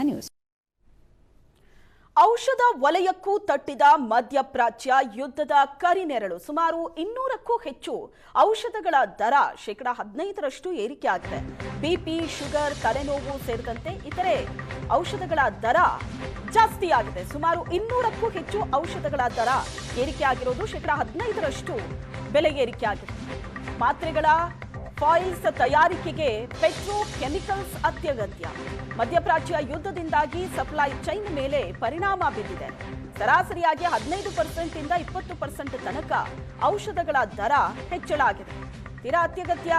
News. ಔಷಧ ವಲಯಕ್ಕೂ ತಟ್ಟಿದ ಮಧ್ಯಪ್ರಾಚ್ಯ ಯುದ್ಧದ ಕರಿನೆರಳು. ಸುಮಾರು 200ಕ್ಕೂ ಹೆಚ್ಚು ಔಷಧಗಳ ದರ 15% ಏರಿಕೆಯಾಗಿದೆ. ಬಿಪಿ, ಶುಗರ್, ತಲೆನೋವು ಸೇರಿದಂತೆ ಇತರೆ ಔಷಧಗಳ ದರ ಜಾಸ್ತಿಯಾಗಿದೆ. ಸುಮಾರು 200ಕ್ಕೂ ಹೆಚ್ಚು ಔಷಧಗಳ ದರ ಏರಿಕೆಯಾಗಿರೋದು 15% ಬೆಲೆ ಏರಿಕೆಯಾಗಿದೆ. ಮಾತ್ರೆಗಳ ಫಾಯಿಲ್ಸ್ ತಯಾರಿಕೆಗೆ ಪೆಟ್ರೋಕೆಮಿಕಲ್ಸ್ ಅತ್ಯಗತ್ಯ. ಮಧ್ಯಪ್ರಾಚ್ಯ ಯುದ್ಧದಿಂದಾಗಿ ಸಪ್ಲೈ ಚೈನ್ ಮೇಲೆ ಪರಿಣಾಮ ಬಿದ್ದಿದೆ. ಸರಾಸರಿಯಾಗಿ 15% ಇಂದ 20% ತನಕ ಔಷಧಗಳ ದರ ಹೆಚ್ಚಳ ಆಗಿದೆ. ತೀರಾ ಅತ್ಯಗತ್ಯ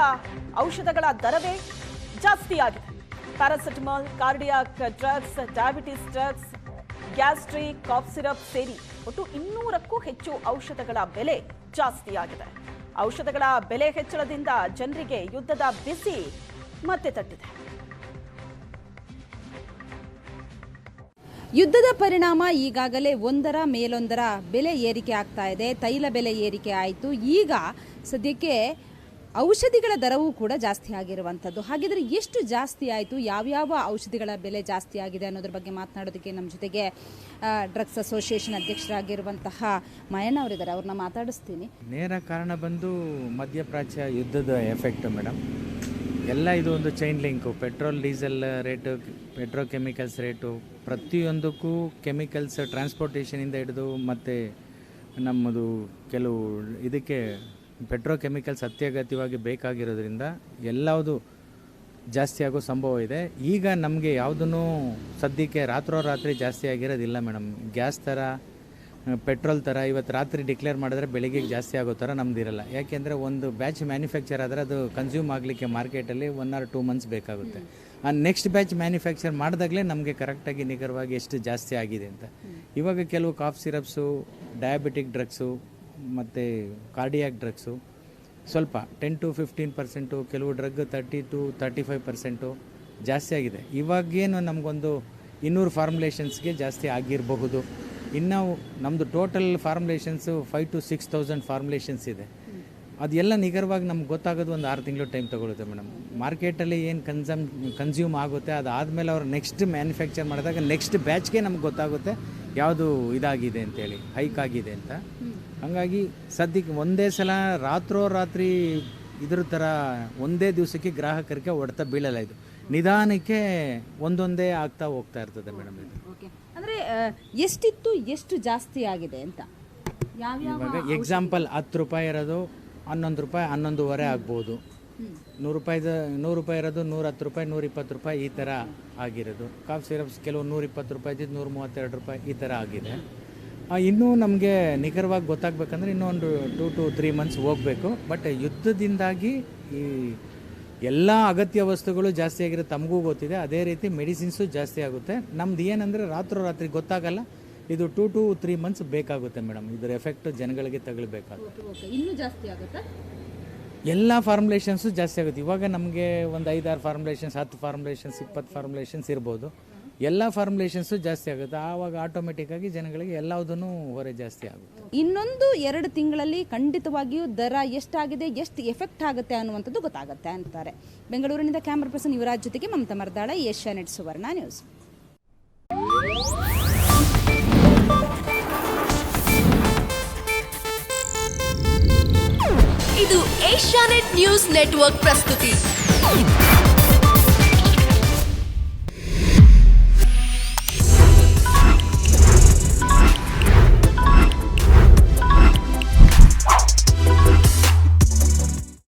ಔಷಧಗಳ ದರವೇ ಜಾಸ್ತಿಯಾಗಿದೆ. Paracetamol, cardiac drugs, diabetes drugs, gastric, cough syrup ಸೇರಿ ಒಟ್ಟು 200ಕ್ಕೂ ಹೆಚ್ಚು ಔಷಧಗಳ ಬೆಲೆ ಜಾಸ್ತಿಯಾಗಿದೆ. ಔಷಧಗಳ ಬೆಲೆ ಹೆಚ್ಚಳದಿಂದ ಜನರಿಗೆ ಯುದ್ಧದ ಬಿಸಿ ಮತ್ತೆ ತಟ್ಟಿದೆ. ಯುದ್ಧದ ಪರಿಣಾಮ ಈಗಾಗಲೇ ಒಂದರ ಮೇಲೊಂದರ ಬೆಲೆ ಏರಿಕೆ ಆಗ್ತಾ ಇದೆ. ತೈಲ ಬೆಲೆ ಏರಿಕೆ ಆಯಿತು. ಈಗ ಸದ್ಯಕ್ಕೆ ಔಷಧಿಗಳ ದರವೂ ಕೂಡ ಜಾಸ್ತಿ ಆಗಿರುವಂಥದ್ದು. ಹಾಗಿದ್ರೆ ಎಷ್ಟು ಜಾಸ್ತಿ ಆಯಿತು, ಯಾವ್ಯಾವ ಔಷಧಿಗಳ ಬೆಲೆ ಜಾಸ್ತಿ ಆಗಿದೆ ಅನ್ನೋದ್ರ ಬಗ್ಗೆ ಮಾತನಾಡೋದಕ್ಕೆ ನಮ್ಮ ಜೊತೆಗೆ ಡ್ರಗ್ಸ್ ಅಸೋಸಿಯೇಷನ್ ಅಧ್ಯಕ್ಷರಾಗಿರುವಂತಹ ಮಾಯಣ್ಣ ಅವರಿದ್ದಾರೆ. ಅವ್ರನ್ನ ಮಾತಾಡಿಸ್ತೀನಿ. ನೇರ ಕಾರಣ ಬಂದು ಮಧ್ಯಪ್ರಾಚ್ಯ ಯುದ್ಧದ ಎಫೆಕ್ಟ್ ಮೇಡಮ್. ಎಲ್ಲ ಇದು ಒಂದು chain link. Petrol, diesel rate, petrochemicals rate, ಪ್ರತಿಯೊಂದಕ್ಕೂ ಕೆಮಿಕಲ್ಸ್ ಟ್ರಾನ್ಸ್ಪೋರ್ಟೇಷನಿಂದ ಹಿಡಿದು ಮತ್ತು ನಮ್ಮದು ಕೆಲವು ಇದಕ್ಕೆ ಪೆಟ್ರೋಕೆಮಿಕಲ್ಸ್ ಅತ್ಯಗತ್ಯವಾಗಿ ಬೇಕಾಗಿರೋದ್ರಿಂದ ಎಲ್ಲವುದು ಜಾಸ್ತಿ ಆಗೋ ಸಂಭವ ಇದೆ. ಈಗ ನಮಗೆ ಯಾವುದೂ ಸದ್ಯಕ್ಕೆ ರಾತ್ರೋರಾತ್ರಿ ಜಾಸ್ತಿ ಆಗಿರೋದಿಲ್ಲ ಮೇಡಮ್. ಗ್ಯಾಸ್ ಥರ, ಪೆಟ್ರೋಲ್ ಥರ ಇವತ್ತು ರಾತ್ರಿ ಡಿಕ್ಲೇರ್ ಮಾಡಿದ್ರೆ ಬೆಳಿಗ್ಗೆ ಜಾಸ್ತಿ ಆಗೋ ಥರ ನಮ್ದಿರಲ್ಲ. ಯಾಕೆಂದರೆ ಒಂದು ಬ್ಯಾಚ್ ಮ್ಯಾನುಫ್ಯಾಕ್ಚರ್ ಆದರೆ ಅದು ಕನ್ಸ್ಯೂಮ್ ಆಗಲಿಕ್ಕೆ ಮಾರ್ಕೆಟಲ್ಲಿ 1 or 2 months ಬೇಕಾಗುತ್ತೆ. ಆ ನೆಕ್ಸ್ಟ್ ಬ್ಯಾಚ್ ಮ್ಯಾನುಫ್ಯಾಕ್ಚರ್ ಮಾಡಿದಾಗಲೇ ನಮಗೆ ಕರೆಕ್ಟಾಗಿ ನಿಖರವಾಗಿ ಎಷ್ಟು ಜಾಸ್ತಿ ಆಗಿದೆ ಅಂತ. ಇವಾಗ ಕೆಲವು ಕಾಫ್ ಸಿರಪ್ಸು, ಡಯಾಬಿಟಿಕ್ ಡ್ರಗ್ಸು ಮತ್ತು ಕಾರ್ಡಿಯಾಕ್ ಡ್ರಗ್ಸು ಸ್ವಲ್ಪ 10 to 15%, ಕೆಲವು ಡ್ರಗ್ 30 to 35% ಜಾಸ್ತಿ ಆಗಿದೆ. ಇವಾಗೇನು ನಮಗೊಂದು 200 ಫಾರ್ಮುಲೇಷನ್ಸ್ಗೆ ಜಾಸ್ತಿ ಆಗಿರಬಹುದು. ಇನ್ನು ನಮ್ಮದು ಟೋಟಲ್ ಫಾರ್ಮುಲೇಷನ್ಸು 5,000 to 6,000 ಫಾರ್ಮುಲೇಷನ್ಸ್ ಇದೆ. ಅದೆಲ್ಲ ನಿಖರವಾಗಿ ನಮ್ಗೆ ಗೊತ್ತಾಗೋದು ಒಂದು 6 ತಿಂಗಳು ಟೈಮ್ ತೊಗೊಳುತ್ತೆ ಮೇಡಮ್. ಮಾರ್ಕೆಟಲ್ಲಿ ಏನು ಕನ್ಸ್ಯೂಮ್ ಆಗುತ್ತೆ ಅದಾದಮೇಲೆ ಅವ್ರು ನೆಕ್ಸ್ಟ್ ಮ್ಯಾನುಫ್ಯಾಕ್ಚರ್ ಮಾಡಿದಾಗ ನೆಕ್ಸ್ಟ್ ಬ್ಯಾಚ್ಗೆ ನಮ್ಗೆ ಗೊತ್ತಾಗುತ್ತೆ ಯಾವುದು ಇದಾಗಿದೆ ಅಂತೇಳಿ, ಹೈಕ್ ಆಗಿದೆ ಅಂತ. ಹಾಗಾಗಿ ಸದ್ಯಕ್ಕೆ ಒಂದೇ ಸಲ ರಾತ್ರೋರಾತ್ರಿ ಇದ್ರ ಥರ ಒಂದೇ ದಿವಸಕ್ಕೆ ಗ್ರಾಹಕರಿಗೆ ಹೊಡೆತ ಬೀಳಲ್ಲ. ಇದು ನಿಧಾನಕ್ಕೆ ಒಂದೊಂದೇ ಆಗ್ತಾ ಹೋಗ್ತಾ ಇರ್ತದೆ ಮೇಡಮ್. ಇದು ಅಂದರೆ ಎಷ್ಟಿತ್ತು, ಎಷ್ಟು ಜಾಸ್ತಿ ಆಗಿದೆ ಅಂತ ಇವಾಗ ಎಕ್ಸಾಂಪಲ್ 10 ರೂಪಾಯಿ ಇರೋದು 11 ರೂಪಾಯಿ, 11.5 ಆಗ್ಬೋದು. 100 ರೂಪಾಯಿ ಇರೋದು 110 ರೂಪಾಯಿ, 120 ರೂಪಾಯಿ ಈ ಥರ ಆಗಿರೋದು. ಕಾಫ್ ಸಿರಪ್ಸ್ ಕೆಲವು 120 ರೂಪಾಯಿ ಇದ್ದಿದ್ದು 132 ರೂಪಾಯಿ ಈ ಥರ ಆಗಿದೆ. ಇನ್ನೂ ನಮಗೆ ನಿಖರವಾಗಿ ಗೊತ್ತಾಗಬೇಕಂದ್ರೆ ಇನ್ನೂ ಒಂದು 2 to 3 months ಹೋಗಬೇಕು. ಬಟ್ ಯುದ್ಧದಿಂದಾಗಿ ಈ ಎಲ್ಲ ಅಗತ್ಯ ವಸ್ತುಗಳು ಜಾಸ್ತಿ ಆಗಿರುತ್ತೆ, ತಮಗೂ ಗೊತ್ತಿದೆ. ಅದೇ ರೀತಿ ಮೆಡಿಸಿನ್ಸು ಜಾಸ್ತಿ ಆಗುತ್ತೆ. ನಮ್ದು ಏನಂದರೆ ರಾತ್ರೋರಾತ್ರಿ ಗೊತ್ತಾಗಲ್ಲ. ಇದು 2 to 3 months ಬೇಕಾಗುತ್ತೆ ಮೇಡಮ್. ಇದರ ಎಫೆಕ್ಟ್ ಜನಗಳಿಗೆ ತಗೊಳ್ಬೇಕಾಗುತ್ತೆ. ಇನ್ನೂ ಜಾಸ್ತಿ ಆಗುತ್ತೆ. ಎಲ್ಲ ಫಾರ್ಮುಲೇಷನ್ಸು ಜಾಸ್ತಿ ಆಗುತ್ತೆ. ಇವಾಗ ನಮಗೆ ಒಂದು 5-6 ಫಾರ್ಮುಲೇಷನ್ಸ್, 10 ಫಾರ್ಮುಲೇಷನ್ಸ್, 20 ಫಾರ್ಮುಲೇಷನ್ಸ್ ಇರ್ಬೋದು. ಎಲ್ಲ ಫಾರ್ಮುಲೇಷನ್ಸು ಜಾಸ್ತಿ ಆಗುತ್ತೆ. ಆವಾಗ ಆಟೋಮೆಟಿಕ್ಕಾಗಿ ಜನಗಳಿಗೆ ಎಲ್ಲದೂ ಹೊರೆ ಜಾಸ್ತಿ ಆಗುತ್ತೆ. 1-2 ತಿಂಗಳಲ್ಲಿ ಖಂಡಿತವಾಗಿಯೂ ದರ ಎಷ್ಟಾಗಿದೆ, ಎಷ್ಟು ಎಫೆಕ್ಟ್ ಆಗುತ್ತೆ ಅನ್ನುವಂಥದ್ದು ಗೊತ್ತಾಗುತ್ತೆ ಅಂತಾರೆ. ಬೆಂಗಳೂರಿನಿಂದ ಕ್ಯಾಮರಾ ಪರ್ಸನ್ ಯುವರಾಜ್ ಜೊತೆಗೆ ಮಮತಾ ಮರ್ದಾಳ, ಏಷ್ಯಾನೆಟ್ ಸುವರ್ಣ ನ್ಯೂಸ್. ಇದು ಏಷ್ಯಾನೆಟ್ ನ್ಯೂಸ್ ನೆಟ್ವರ್ಕ್ ಪ್ರಸ್ತುತಿ.